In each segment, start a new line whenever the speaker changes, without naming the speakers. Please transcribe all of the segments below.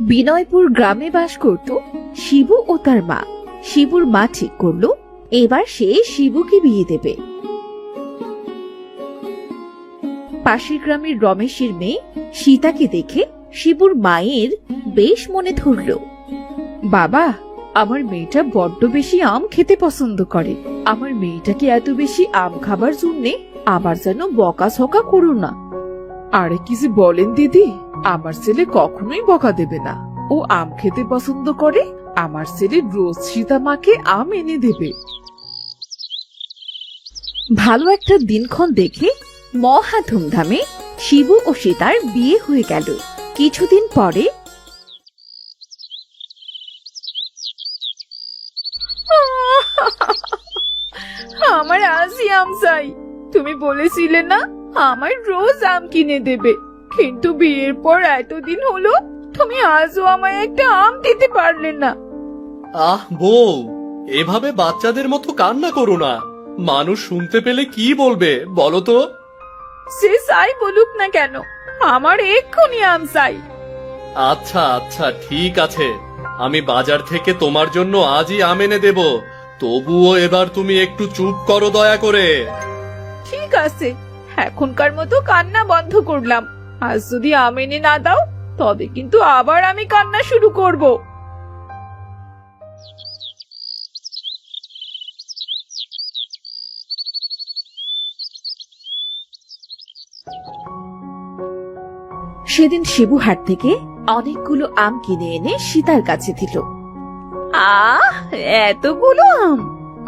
বিনয়পুর গ্রামে বাস করত শিবু ও তার মা। শিবুর মা ঠিক করলো এবার সে শিবুকে বিয়ে দেবে। পাশের গ্রামের রমেশের মেয়ে সীতাকে দেখে শিবুর মায়ের বেশ মনে ধরল। বাবা, আমার মেয়েটা বড্ড বেশি আম খেতে পছন্দ করে। আমার মেয়েটাকে এত বেশি আম খাবার জন্যে আবার যেন বকাঝকা করো না। আরে কি যে বলেন দিদি, আমার ছেলে কখনোই বকা দেবে না। ও আম খেতে পছন্দ করে, আমার ছেলে রোজ সীতা মাকে আম এনে দেবে। ভালো একটা দিনক্ষণ দেখে মহা ধুমধামে শিবু ও সীতার বিয়ে হয়ে গেল। কিছুদিন পরে আমার আজই আম চাই। তুমি বলেছিলে না আমার রোজ আম কিনে দেবে, কিন্তু বিয়ের পর এতদিন হলো তুমি আজও আমায় একটা আম দিতে পারলে না।
আহ বউ, এভাবে বাচ্চাদের মতো কান্না করো না। মানুষ শুনতে পেলে কি বলবে বলো তো?
সে চাই বলুক না কেন, আমার এক্ষুনি আম চাই।
আচ্ছা আচ্ছা ঠিক আছে, আমি বাজার থেকে তোমার জন্য আজই আম এনে দেব। তবুও এবার তুমি একটু চুপ করো দয়া করে।
ঠিক আছে, এখনকার মতো কান্না বন্ধ করলাম। আজ যদি আম এনে না দাও তবে কিন্তু আবার আমি কান্না শুরু করব। সেদিন শিবু হাট থেকে অনেকগুলো আম কিনে এনে সীতার কাছে দিল। আহ, এতগুলো আম!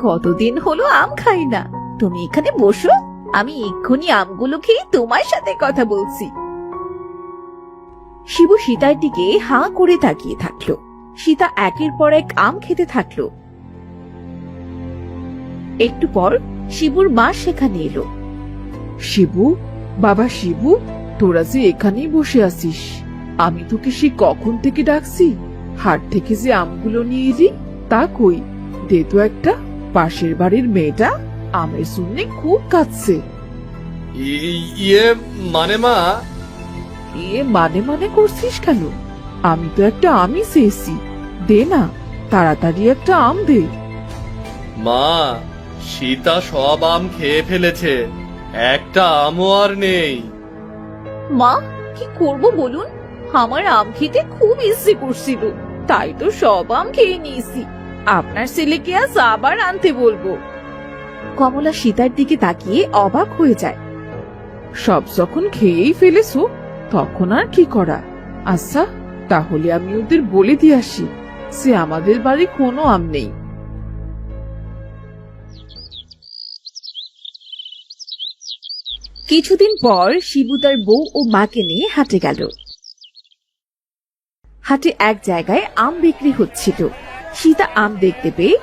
কতদিন হলো আম খাই না। তুমি এখানে বসো, আমি এক্ষুনি আমগুলো খেয়ে তোমার সাথে কথা বলছি। শিবু সীতার দিকে হাঁ করে তাকিয়ে থাকলো। সীতা একের পর এক আম খেতে থাকলো। একটু পর শিবুর মা সেখানে এলো। শিবু, বাবা শিবু, তোরা যে এখানেই বসে আছিস, আমি তোকে সে কখন থেকে ডাকছি। হাট থেকে যে আমগুলো নিয়ে এলি তা কই, দে তো একটা। পাশের বাড়ির মেয়েটা আমের শুনলে খুব কাঁদছে।
ইয়ে মানে মা,
মানে মানে করছিস কেন? আমি তো একটা আমই চেয়েছি, দে না, তাড়াতাড়ি একটা আম দে।
মা, সীতা সব আম খেয়ে ফেলেছে, একটা আমও আর নেই।
মা, কি করব বলুন? আমার আম খেতে খুব ইচ্ছে করছিল, তাই তো সব আম খেয়ে নিয়েছি। আপনার ছেলেকে আজ আবার আনতে বলবো। কমলা সীতার দিকে তাকিয়ে অবাক হয়ে যায়। সব যখন খেয়েই ফেলেছো তখন আর কি করা? আচ্ছা, তাহলে আমি ওদের বলে দিয়ে আসি যে আমাদের বাড়ি কোনো আম নেই। কিছুদিন পর শিবু তার বউ ও মাকে নিয়ে হাটে গেল। হাটে এক জায়গায় আম বিক্রি হচ্ছিল। সীতা আম দেখতে পেয়ে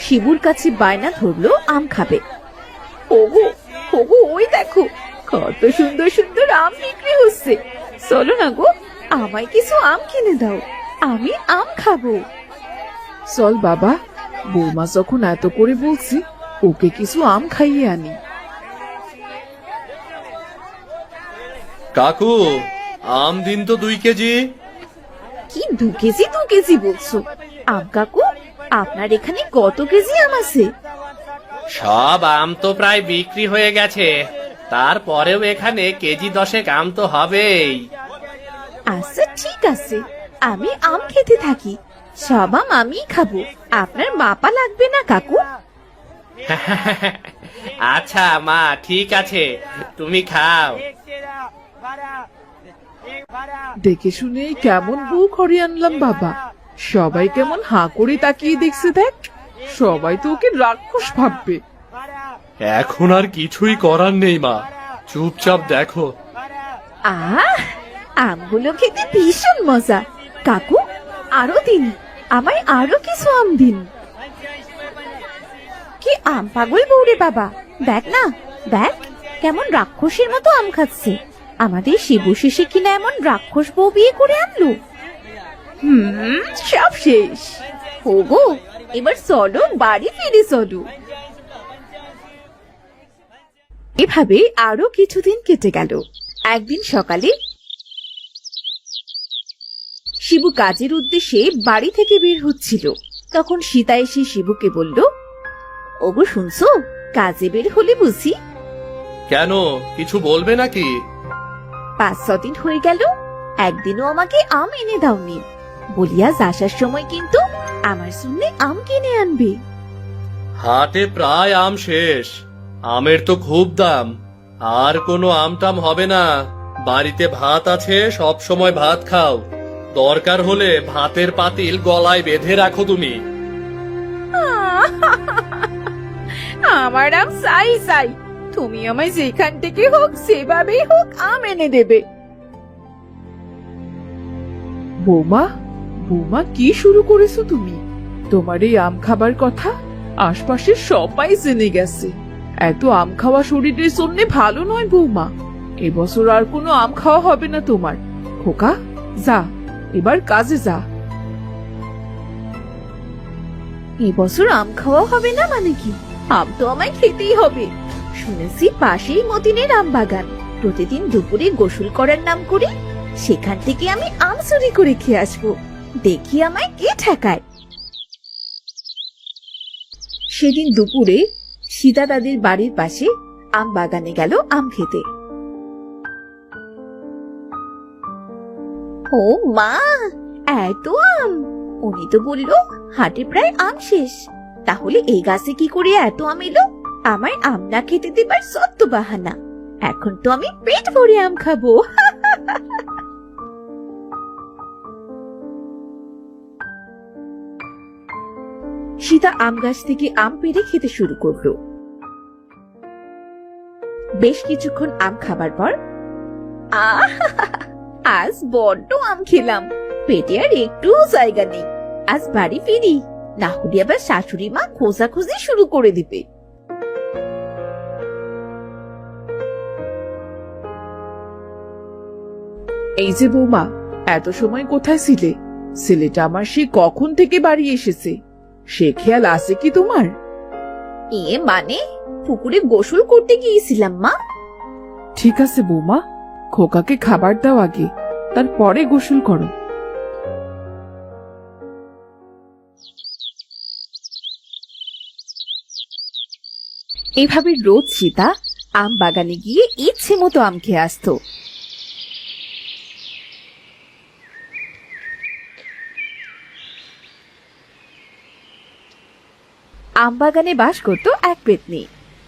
শিবুর কাছে বায়না ধরলো আম খাবে। ওগো ওগো, ওই দেখো কত সুন্দর সুন্দর আম বিক্রি হচ্ছে। চলো না গো, আমায় কিছু আম কিনে দাও, আমি আম খাবো। চল বাবা, বৌমা যখন এত করে বলছি, ওকে কিছু আম খাইয়ে আনি।
কাকু, আম দিন তো 2 কেজি।
কি 2 কেজি 2 কেজি বলছো? আম কাকু, আপনার এখানে কত কেজি আম আছে?
সব আম তো প্রায় বিক্রি হয়ে গেছে, তারপরেও এখানে কেজি 10 আম তো হবেই।
আচ্ছা ঠিক আছে, আমি আম খেতে থাকি। সব আম আমিই খাবো, আপনার মাপা লাগবে না কাকু।
আচ্ছা মা, ঠিক আছে, তুমি খাও।
দেখে শুনে কেমন বউ ঘরে আনলাম বাবা। সবাই কেমন হাঁ করে তাকিয়ে দেখছে দেখ। সবাই তো ওকে রাক্ষস ভাববে।
এখন আর কিছুই করার নেই মা, চুপচাপ দেখো।
আহ, আমগুলো খেতে ভীষণ মজা। কাকু, আরো দিন, আমায় আরো কিছু আম দিন। কি আম পাগল বউরে বাবা, দেখ না, দেখ কেমন রাক্ষসের মতো আম খাচ্ছে। আমাদের শিবু শেষে কিনা এমন রাক্ষস বউ বিয়ে করে আনলো। সব শেষ। ওগো, এবার চলো বাড়ি ফিরে চলো। এভাবে আরো কিছুদিন কেটে গেল। একদিন সকালে শিবু কাজের উদ্দেশ্যে বাড়ি থেকে বের হচ্ছিল। তখন সীতা এসে শিবুকে বলল, ওগো শুনছো, কাজে বের হলে বুঝি?
কেন, কিছু বলবে নাকি?
5-6 দিন হয়ে গেল, একদিনও আমাকে আম এনে দাওনি। বলিয়া আসার সময় কিন্তু আমার জন্য আম কিনে আনবে।
হাটে প্রায় আম শেষ, আমের তো খুব দাম। আর কোনো আমটাম হবে না। বাড়িতে ভাত আছে, সব সময় ভাত খাও। দরকার হলে ভাতের পাতিল গলায় বেঁধে রাখো তুমি।
আমার আম চাই চাই, তুমি আমায় যেখান থেকে হোক সেভাবেই হোক আম এনে দেবে।
বৌমা, বৌমা কি শুরু করেছো তুমি? তোমার এই আম খাবার কথা আশপাশের সবাই জেনে গেছে। এত আম খাওয়া শরীরের জন্য ভালো নয় বৌমা। এবছর আর কোনো আম খাওয়া হবে না তোমার। খোকা, যা, এবার কাজে যা।
এবছর আম খাওয়া হবে না মানে কি? আম তো আমায় খেতেই হবে। শুনেছি পাশেই মতিনের আম বাগান, প্রতিদিন দুপুরে গোসল করার নাম করে সেখান থেকে আমি আম চুরি করে খেয়ে আসবো। দেখি আমায় কে ঠেকায়। সেদিন দুপুরে সীতা তাদের বাড়ির পাশে আম বাগানে গেল আম খেতে। ও মা, এত আম! উনি তো বললো হাটে প্রায় আম শেষ। তাহলে এই গাছে কি করে এত আম এলো? আমায় আম না খেতে দেবার সত্য বাহানা। এখন তো আমি পেট ভরে আম খাবো। সীতা আম গাছ থেকে আম পেড়ে খেতে শুরু করলো। বেশ কিছুক্ষণ আম খাবার পর, আজ বড্ড আম খেলাম, পেটে আর একটু জায়গা নেই। আজ বাড়ি ফিরি, না হলে আবার শাশুড়ি মা খোঁজাখুঁজি শুরু করে দিবে।
এই যে বৌমা, এত সময় কোথায় ছিলে? ছেলেটা আমার সে কখন থেকে বাড়ি এসেছে, সে খেয়াল আছে কি তোমার?
মানে পুকুরে গোসল করতে গিয়েছিলাম মা।
ঠিক আছে বৌমা, খোকাকে খাবার দাও আগে, তারপরে গোসল করো।
এভাবে রোজ সীতা আম বাগানে গিয়ে ইচ্ছে মতো আম খেয়ে আসতো। আম বাগানে বাস করত এক পেতনি।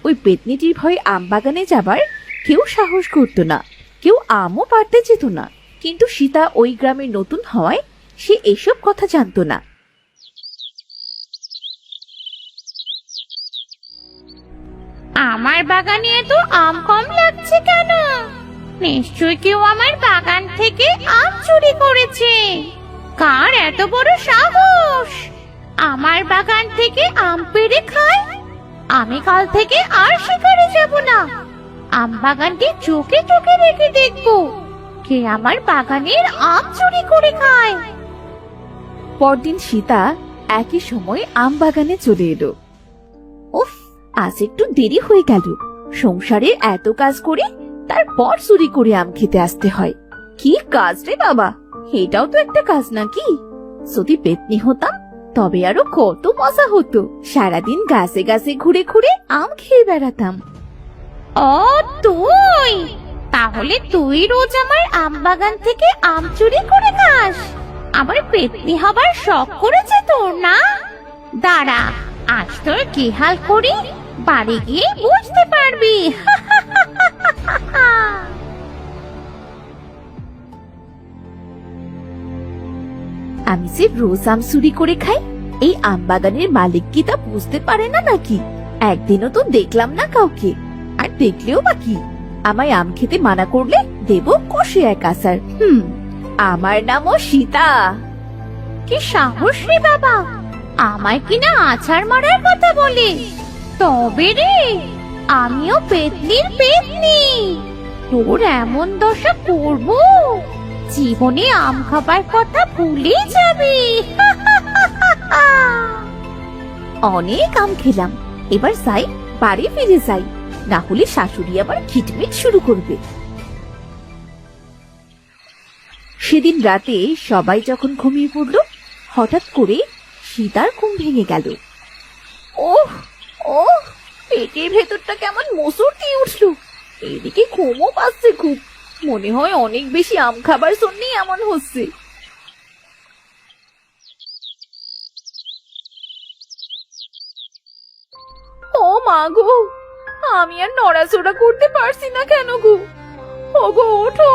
ওই পেতনিটির ভয়ে আম বাগানে যাবার কেউ সাহস করত না, কেউ আমও পাড়তে যেত না। কিন্তু সীতা ওই গ্রামে নতুন হওয়ায় সে এসব কথা জানতো না।
আমার বাগানে এত আম কম লাগছে কেন? নিশ্চয়ই কেউ আমার বাগান থেকে আম চুরি করেছে। কার এত বড় সাহস আমার বাগান থেকে আম পেড়ে খায়? আমি কাল থেকে আর শিকারে যাব না। আম বাগানটি চোখে চোখে রেখে দেখবো কে আমার বাগানের আম চুরি করে খায়।
পরদিন সীতা একই সময় আম বাগানে চলে এলো। উফ, আজ একটু দেরি হয়ে গেল। সংসারের এত কাজ করে তারপর চুরি করে আম খেতে আসতে হয়। কি কাজ রে বাবা, এটাও তো একটা কাজ নাকি? যদি পেতনি হতাম তবে আরো কত মজা হতো। সারাদিন গাছে গাছে ঘুরে ঘুরে আম খেয়ে বেড়াতাম।
ও তুই, তাহলে তুই রোজ আমার আম বাগান থেকে আম চুরি করে খাস? আমার পেতনি হবার শখ করেছে তোর না? দাঁড়া, আজ তোর কি হাল করি বাড়ি গিয়ে বুঝতে পারবি।
আমি যে রোজ আম চুরি করে খাই, এই আম বাগানের মালিক কি তা বুঝতে পারে না নাকি? একদিনও তো দেখলাম না কাউকে, আর দেখলেও বা কি? আমায় আম খেতে মানা করলে দেব কষে এক আসার। আমার নামও সীতা।
কি সাহস রে বাবা, আমায় কিনা আছাড় মারার কথা বলে? তবে রে, আমিও পেতনির পেতনি। তোর এমন দশা করব, জীবনে আম খাবার কথা ভুলে যাবি।
অনেক আম খেলাম, এবার যাই, বাড়ি ফিরে যাই, না হলে শাশুড়ি আবার খিটমিট শুরু করবে। সেদিন রাতে সবাই যখন ঘুমিয়ে পড়ল, হঠাৎ করে সীতার ঘুম ভেঙে গেল। ওহ ওহ, পেটের ভেতরটা কেমন মোচড় দিয়ে উঠলো। এদিকে ঘুমও পাচ্ছে খুব। মনে হয় অনেক বেশি আম খাবার জন্যই এমন হচ্ছে। ও মা গো, আমি আর নড়াচড়া করতে পারছি না কেন গো। ওগো ওঠো,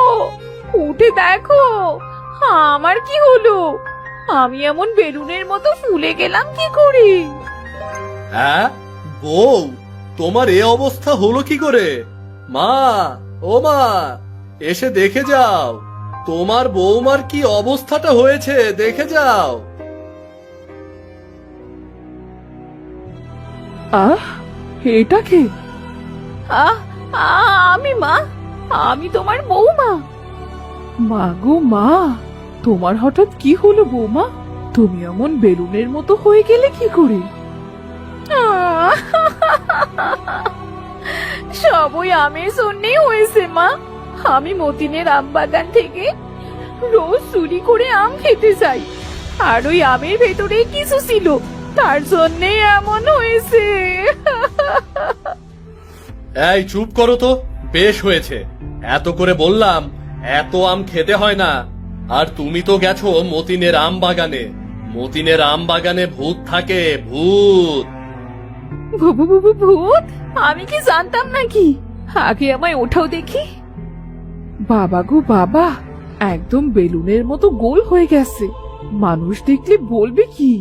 উঠে দেখো আমার কি হলো। আমি এমন বেলুনের মতো ফুলে গেলাম কি করে?
হ্যাঁ বউ, তোমার এ অবস্থা হলো কি করে? মা, ও মা, এসে দেখে যাও তোমার বৌমার কি অবস্থাটা হয়েছে, দেখে যাও।
আহ, এটা কে?
আহ আমি মা, আমি তোমার বৌমা।
মা গো মা, তোমার হঠাৎ কি হলো বৌমা? তুমি এমন বেলুনের মতো হয়ে গেলে কি করে?
সব ওই আমের জন্যই হয়েছে মা। আমি মতিনের আম বাগান থেকে রোজ চুরি করে আম খেতে চাই, আর ওই আমের ভেতরে কিছু ছিল, তার জন্যই এমন হয়েছে।
এই চুপ করো তো, বেশ হয়েছে। এত করে বললাম এত আম খেতে হয় না। আর তুমি তো গেছো মতিনের আম বাগানে। মতিনের আম বাগানে ভূত থাকে, ভূত।
ভূত? আমি কি জানতাম নাকি? আগে আমায় ওঠাও দেখি।
বাবা গো বাবা, একদম বেলুনের মতো গোল হয়ে গেছে। মানুষ দেখলে বলবে কি?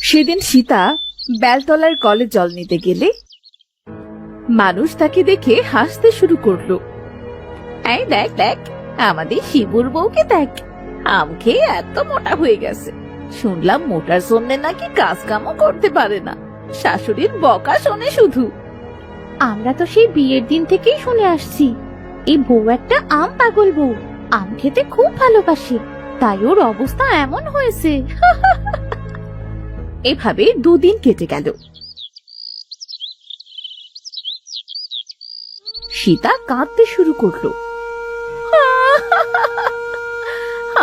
সেদিন সীতা বেলতলার কলে জল নিতে গেলে মানুষ তাকে দেখে হাসতে শুরু করলো। এই দেখ দেখ, আমাদের শিবুর বউকে দেখ, আম খেয়ে এত মোটা হয়ে গেছে। শুনলাম মোটার জন্য নাকি কাজ কামও করতে পারে না, শাশুড়ির বকা শোনে শুধু।
আমরা তো সেই বিয়ের দিন থেকেই শুনে আসছি, এই বউ একটা আম পাগল বউ, আম খেতে খুব ভালোবাসে, তাই ওর অবস্থা এমন হয়েছে।
এভাবে 2 দিন কেটে গেল। সীতা কাঁদতে শুরু করলো।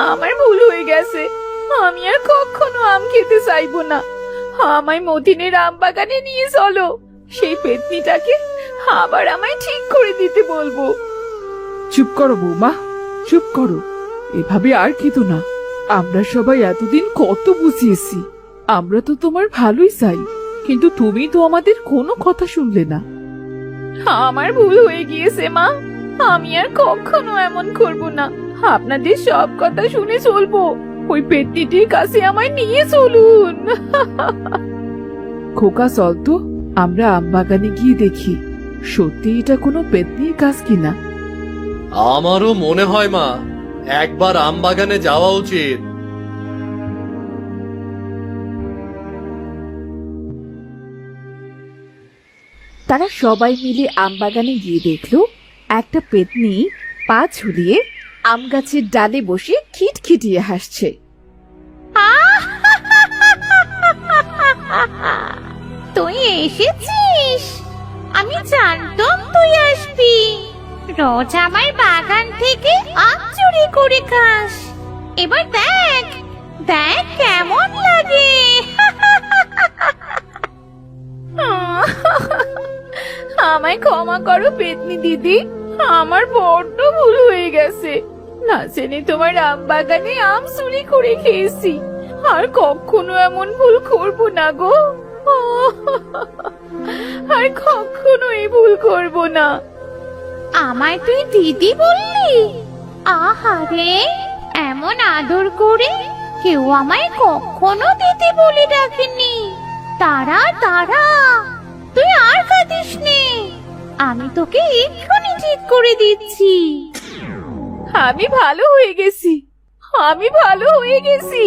আমার ভুল হয়ে গেছে, আমি আর কখনো আম খেতে চাইবো না। আমায় মতিনের আম বাগানে নিয়ে চলো, সেই পেতনিটাকে আবার আমায় ঠিক করে দিতে বলবো।
চুপ করো বৌমা, চুপ করো। এভাবে আর খেতো না। আমরা সবাই এতদিন কত বুঝিয়েছি, আমরা তো তোমার ভালোই চাই, কিন্তু তুমি তো আমাদের কোনো কথা শুনলে না।
আমার ভুল হয়ে গিয়েছে মা, আমি আর কখনো এমন করব না। আপনাদের সব কথা শুনে চলবো। ওই পেতনিটির কাছে আমায় নিয়ে চলুন।
খোকা চল তো, আমরা আম বাগানে গিয়ে দেখি সত্যি এটা কোনো পেতনির কাজ কিনা।
আমারও মনে হয় মা, একবার আম বাগানে যাওয়া উচিত।
তারা সবাই মিলে আম বাগানে গিয়ে দেখলো একটা পেতনি পা ঝুলিয়ে আম গাছের ডালে বসে খিটখিটিয়ে হাসছে।
তুই এসেছিস? আমি জানতাম তুই আসবি। রোজ আমার বাগান থেকে আম চুরি করে খাস, এবার দেখ দেখ কেমন লাগে।
আমায় ক্ষমা করো পেতনি দিদি, আমার বড্ড ভুল হয়ে গেছে। না জেনে তোমার আম বাগানে আম চুরি করে খেয়েছি, আর কখনো এমন ভুল করবো না গো। আর কখনো এই ভুল করবো না।
আমায় তুই দিদি বললি? আহারে, এমন আদর করে কেউ আমায় কখনো দিদি বলে ডাকেনি। তারা তারা, তুই আর কাঁদিস নে, আমি তোকে এক্ষুনি ঠিক করে দিচ্ছি।
আমি ভালো হয়ে গেছি, আমি ভালো হয়ে গেছি।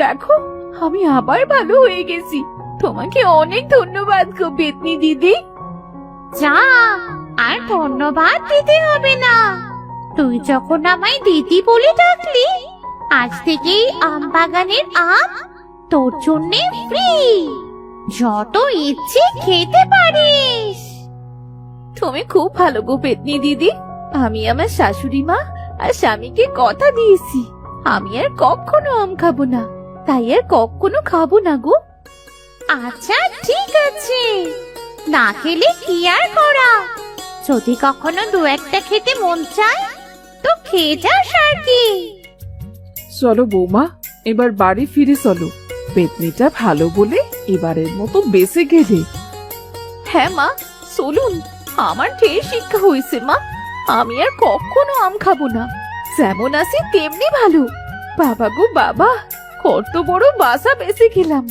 দেখো, আমি আবার ভালো হয়ে গেছি। তোমাকে অনেক ধন্যবাদ গো পেতনি দিদি।
যা, আর ধন্যবাদ দিতে হবে না। তুই যখন আমায় দিদি বলে ডাকলি, আজ থেকেই আম বাগানের আম তোর জন্যে ফ্রি, যত ইচ্ছে খেতে পারিস।
তুমি খুব ভালো গো পেতনি দিদি। আমি আমার শাশুড়ি মা আর স্বামীকে কথা দিয়েছি আমি আর কখনো আম খাবো না, তাই আর কখনো খাবো না গো।
আচ্ছা ঠিক আছে, না খেলে কি আর করা, যদি কখনো দু একটা খেতে মন চায় তো খেয়ে যাস আর কি।
চলো বৌমা, এবার বাড়ি ফিরে চলো। পেতনিটা ভালো বলে এবারের মতো বেঁচে গেলে।
হ্যাঁ মা, চলুন, আমার ঢের শিক্ষা হয়েছে মা, আমি আর কখনো আম খাবো না, যেমন আছি তেমনি ভালো। বাবা গো বাবা, কত বড় বাসা বেঁচে গেলাম।